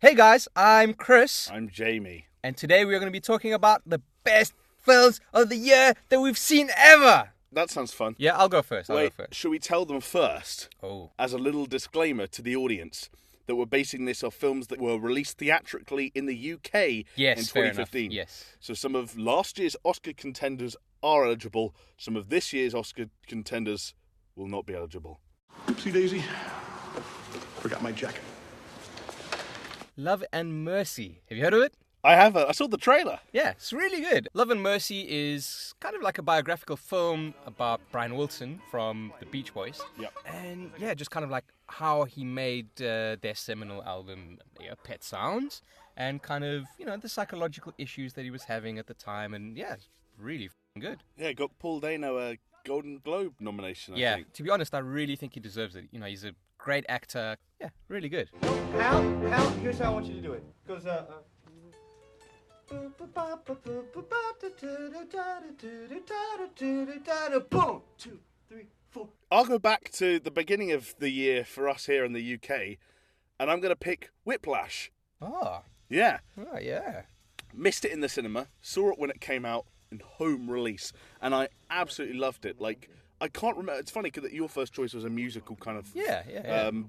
Hey guys, I'm Chris. I'm Jamie. And today we are going to be talking about the best films of the year that we've seen ever. That sounds fun. Yeah, I'll go first. Should we tell them first, as a little disclaimer to the audience, that we're basing this off films that were released theatrically in the UK in 2015? Fair enough. Yes. So some of last year's Oscar contenders are eligible. Some of this year's Oscar contenders will not be eligible. Oopsie daisy. Forgot my jacket. Love and Mercy. Have you heard of it? I have. I saw the trailer. Yeah, it's really good. Love and Mercy is kind of like a biographical film about Brian Wilson from the Beach Boys. Yep. And yeah, just kind of like how he made their seminal album, Pet Sounds, and kind of, the psychological issues that he was having at the time. And yeah, it's really good. Yeah, got Paul Dano a Golden Globe nomination, I think. To be honest, I really think he deserves it. He's a great actor. Yeah, really good. Hal, here's how I want you to do it. It goes, boom, 2, 3, 4. I'll go back to the beginning of the year for us here in the UK, and I'm going to pick Whiplash. Oh. Yeah. Oh, yeah. Missed it in the cinema, saw it when it came out in home release, and I absolutely loved it. Like, I can't remember. It's funny because your first choice was a musical kind of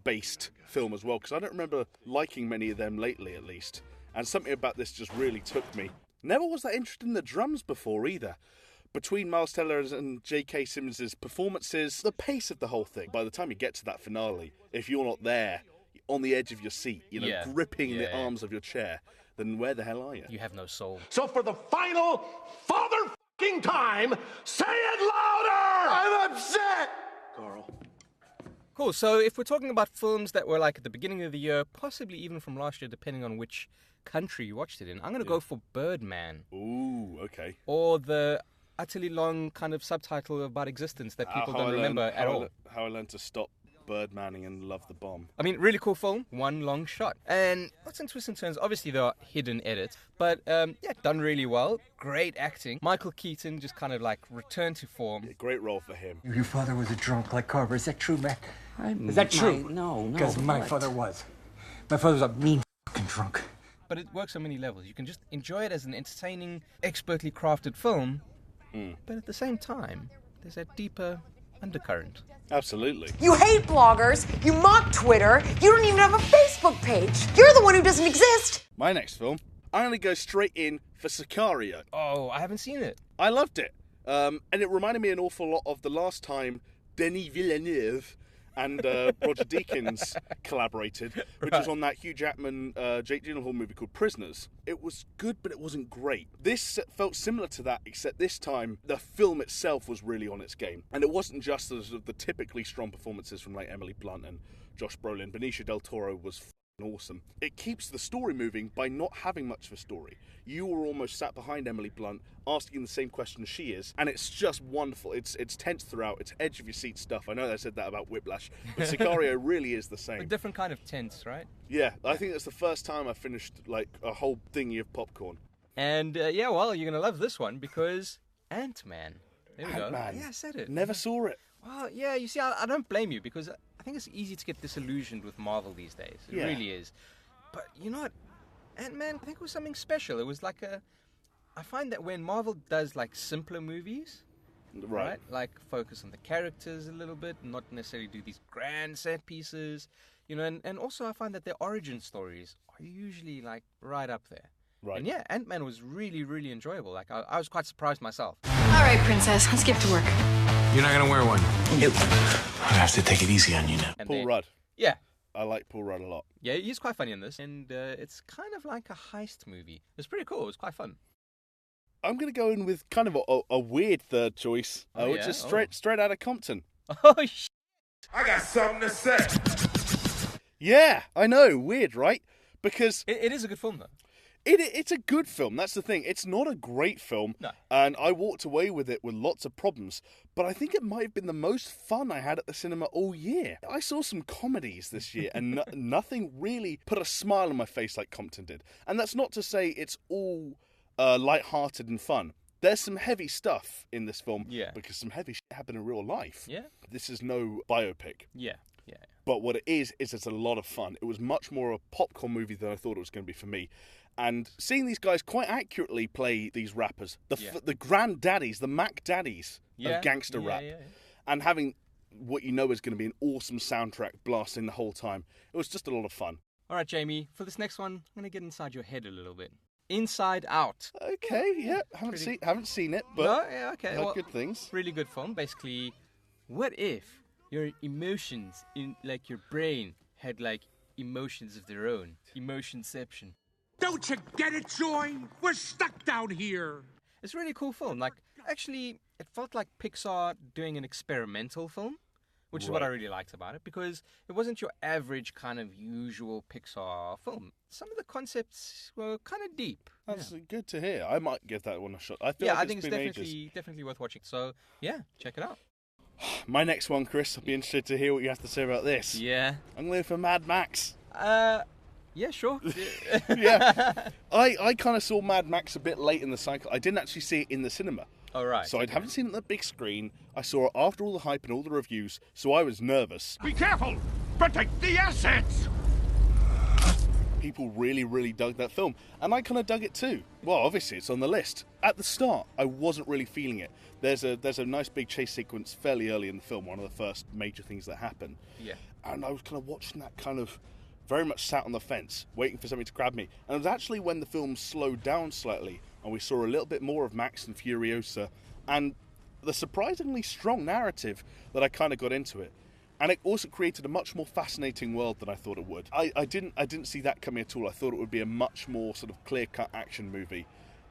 based film as well, because I don't remember liking many of them lately, at least. And something about this just really took me. Never was that interested in the drums before either. Between Miles Teller and J.K. Simmons' performances, the pace of the whole thing. By the time you get to that finale, if you're not there, on the edge of your seat, gripping the arms of your chair, then where the hell are you? You have no soul. So for the final father-fucking time, say it louder! I'm upset! Carl. Cool, so if we're talking about films that were like at the beginning of the year, possibly even from last year, depending on which country you watched it in, I'm going to go for Birdman. Ooh, okay. Or the utterly long kind of subtitle about existence that people don't remember at all. How I Learned to Stop Birdmanning and Love the Bomb. I mean, really cool film, one long shot. And what's in twists and turns, obviously there are hidden edits, but done really well. Great acting. Michael Keaton just kind of like returned to form. Yeah, great role for him. Your father was a drunk like Carver. Is that true, Mac? Is that true? No. Because my father was. My father was a mean fucking drunk. But it works on many levels. You can just enjoy it as an entertaining, expertly crafted film, but at the same time, there's that deeper undercurrent. Absolutely. You hate bloggers, you mock Twitter, you don't even have a Facebook page. You're the one who doesn't exist. My next film, I'm going to go straight in for Sicario. Oh, I haven't seen it. I loved it. And it reminded me an awful lot of the last time Denis Villeneuve and Roger Deakins collaborated, which was on that Hugh Jackman, Jake Gyllenhaal movie called Prisoners. It was good, but it wasn't great. This felt similar to that, except this time the film itself was really on its game. And it wasn't just the typically strong performances from like Emily Blunt and Josh Brolin. Benicio del Toro was awesome. It keeps the story moving by not having much of a story. You were almost sat behind Emily Blunt asking the same question she is, and it's just wonderful. It's tense throughout. It's edge of your seat stuff. I know I said that about Whiplash, but Sicario really is the same. A different kind of tense, right? Yeah, I think that's the first time I finished like a whole dhingy of popcorn. And you're going to love this one because Ant-Man. There we go. Ant-Man. Yeah, I said it. Never saw it. Well, yeah, you see, I don't blame you because I think it's easy to get disillusioned with Marvel these days. It really is. But you know what? Ant-Man, I think it was something special. It was like I find that when Marvel does like simpler movies, right? Like focus on the characters a little bit, not necessarily do these grand set pieces, and also I find that their origin stories are usually like right up there. Right. And yeah, Ant-Man was really, really enjoyable. Like I was quite surprised myself. All right, princess, let's get to work. You're not gonna wear one? Nope. I have to take it easy on you now. Paul Rudd. Yeah. I like Paul Rudd a lot. Yeah, he's quite funny in this, and it's kind of like a heist movie. It's pretty cool. It's quite fun. I'm going to go in with kind of a weird third choice, which is straight out of Compton. Oh, shit. I got something to say. Yeah, I know. Weird, right? Because It is a good film, though. It's a good film, that's the thing. It's not a great film, and I walked away with it with lots of problems, but I think it might have been the most fun I had at the cinema all year. I saw some comedies this year, and nothing really put a smile on my face like Compton did. And that's not to say it's all light-hearted and fun. There's some heavy stuff in this film, because some heavy shit happened in real life. Yeah. This is no biopic. Yeah. But what it is it's a lot of fun. It was much more a popcorn movie than I thought it was going to be for me. And seeing these guys quite accurately play these rappers, the granddaddies, the Mac Daddies of gangster rap, and having what you know is going to be an awesome soundtrack blasting the whole time. It was just a lot of fun. All right, Jamie, for this next one, I'm going to get inside your head a little bit. Inside Out. Okay, yeah. Haven't seen it, but okay. Well, good things. Really good film. Basically, what if your emotions in like your brain had like emotions of their own? Emotionception. Don't you get it, Joy? We're stuck down here. It's a really cool film. Like, actually, it felt like Pixar doing an experimental film, which is what I really liked about it, because it wasn't your average kind of usual Pixar film. Some of the concepts were kind of deep. That's good to hear. I might give that one a shot. I think it's definitely worth watching. So, yeah, check it out. My next one, Chris, I'll be interested to hear what you have to say about this. Yeah. I'm going for Mad Max. Yeah, sure. Yeah. I kind of saw Mad Max a bit late in the cycle. I didn't actually see it in the cinema. Oh, right. So I haven't seen it on the big screen. I saw it after all the hype and all the reviews, so I was nervous. Be careful! Protect the assets! People really, really dug that film, and I kind of dug it too. Well, obviously, it's on the list. At the start, I wasn't really feeling it. There's a nice big chase sequence fairly early in the film, one of the first major things that happen. Yeah. And I was kind of watching that kind of very much sat on the fence, waiting for something to grab me. And it was actually when the film slowed down slightly, and we saw a little bit more of Max and Furiosa, and the surprisingly strong narrative that I kind of got into it. And it also created a much more fascinating world than I thought it would. I didn't see that coming at all. I thought it would be a much more sort of clear-cut action movie,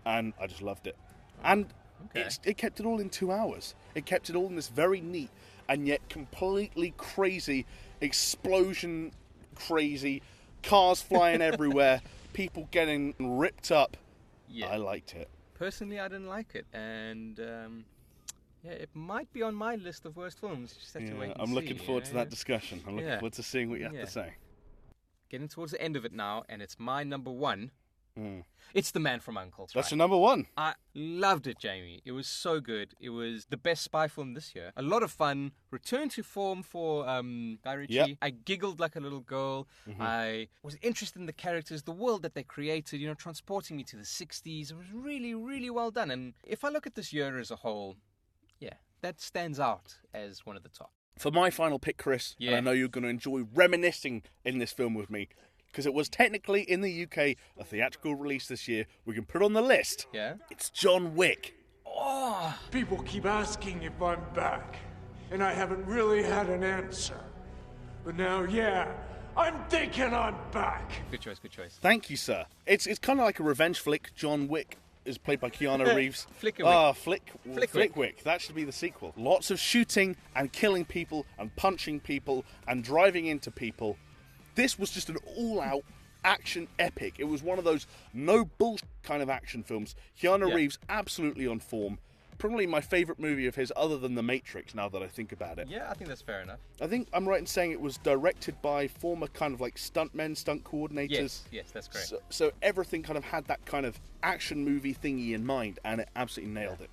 and I just loved it. And it kept it all in 2 hours. It kept it all in this very neat and yet completely crazy explosion, crazy cars flying everywhere, people getting ripped up. Yeah. I liked it. Personally, I didn't like it, and it might be on my list of worst films. Just have to wait and I'm see, looking forward to that discussion. I'm looking forward to seeing what you have to say. Getting towards the end of it now, and it's my number one. It's The Man from U.N.C.L.E. That's your number one. I loved it, Jamie. It was so good. It was the best spy film this year. A lot of fun. Return to form for Guy Ritchie. Yep. I giggled like a little girl. Mm-hmm. I was interested in the characters, the world that they created, transporting me to the 60s. It was really, really well done. And if I look at this year as a whole, that stands out as one of the top. For my final pick, Chris, and I know you're going to enjoy reminiscing in this film with me, because it was technically in the UK a theatrical release this year. We can put it on the list. Yeah. It's John Wick. Oh. People keep asking if I'm back, and I haven't really had an answer. But now, I'm thinking I'm back. Good choice. Thank you, sir. It's kind of like a revenge flick. John Wick is played by Keanu Reeves. Flickwick. That should be the sequel. Lots of shooting and killing people and punching people and driving into people. This was just an all-out action epic. It was one of those no bullshit kind of action films. Keanu Reeves absolutely on form. Probably my favourite movie of his other than The Matrix, now that I think about it. Yeah, I think that's fair enough. I think I'm right in saying it was directed by former kind of like stunt coordinators. Yes, that's correct. So everything kind of had that kind of action movie thingy in mind, and it absolutely nailed it.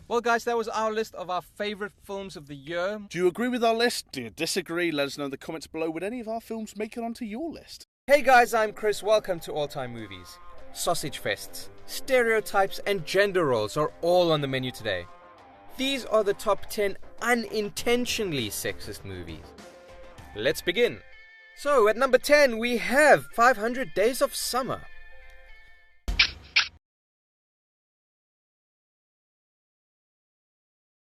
Well, guys, that was our list of our favourite films of the year. Do you agree with our list? Do you disagree? Let us know in the comments below. Would any of our films make it onto your list? Hey guys, I'm Chris. Welcome to All Time Movies. Sausage fests, stereotypes and gender roles are all on the menu today. These are the top 10 unintentionally sexist movies. Let's begin. So, at number 10 we have 500 Days of Summer.